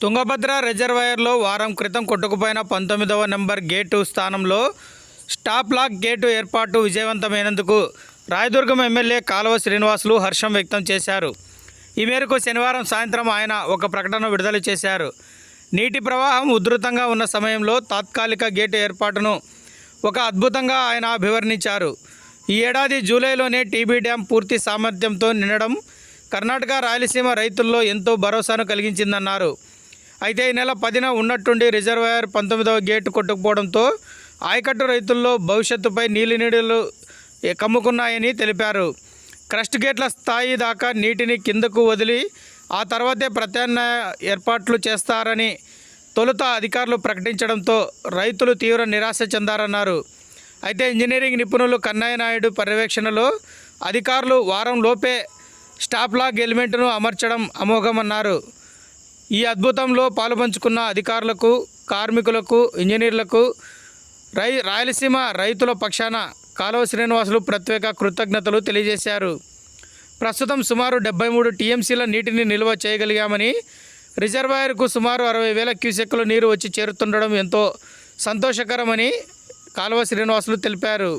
తుంగభద్ర రిజర్వాయర్లో వారం క్రితం కొట్టుకుపోయిన 19వ నెంబర్ గేటు స్థానంలో స్టాప్ లాక్ గేటు ఏర్పాటు విజయవంతమైనందుకు రాయదుర్గం ఎమ్మెల్యే కాలువ శ్రీనివాసులు హర్షం వ్యక్తం చేశారు. ఈ మేరకు శనివారం సాయంత్రం ఆయన ఒక ప్రకటన విడుదల చేశారు. నీటి ప్రవాహం ఉధృతంగా ఉన్న సమయంలో తాత్కాలిక గేటు ఏర్పాటును ఒక అద్భుతంగా ఆయన అభివర్ణించారు. ఈ ఏడాది జూలైలోనే టీబీ డ్యాం పూర్తి సామర్థ్యంతో నిండడం కర్ణాటక రాయలసీమ రైతుల్లో ఎంతో భరోసాను కలిగించిందన్నారు. అయితే ఈ నెల 10న ఉన్నట్టుండి రిజర్వాయర్ 19వ గేటు కొట్టుకుపోవడంతో ఆయకట్టు రైతుల్లో భవిష్యత్తుపై నీళ్లు కమ్ముకున్నాయని తెలిపారు. క్రస్ట్ గేట్ల స్థాయి దాకా నీటిని కిందకు వదిలి ఆ తర్వాతే ప్రత్యామ్నాయ ఏర్పాట్లు చేస్తారని తొలుత అధికారులు ప్రకటించడంతో రైతులు తీవ్ర నిరాశ చెందారన్నారు. అయితే ఇంజనీరింగ్ నిపుణులు కన్నయ్య నాయుడు పర్యవేక్షణలో అధికారులు వారం లోపే స్టాప్ లాక్ ఎలిమెంట్ను అమర్చడం అమోఘమన్నారు. ఈ అద్భుతంలో పాలుపంచుకున్న అధికారులకు, కార్మికులకు, ఇంజనీర్లకు రాయలసీమ రైతుల పక్షాన కాలువ శ్రీనివాసులు ప్రత్యేక కృతజ్ఞతలు తెలియజేశారు. ప్రస్తుతం సుమారు 73 టీఎంసీల నీటిని నిల్వ చేయగలిగామని, రిజర్వాయర్కు సుమారు 60,000 క్యూసెక్కుల నీరు వచ్చి చేరుతుండడం ఎంతో సంతోషకరమని కాలువ శ్రీనివాసులు తెలిపారు.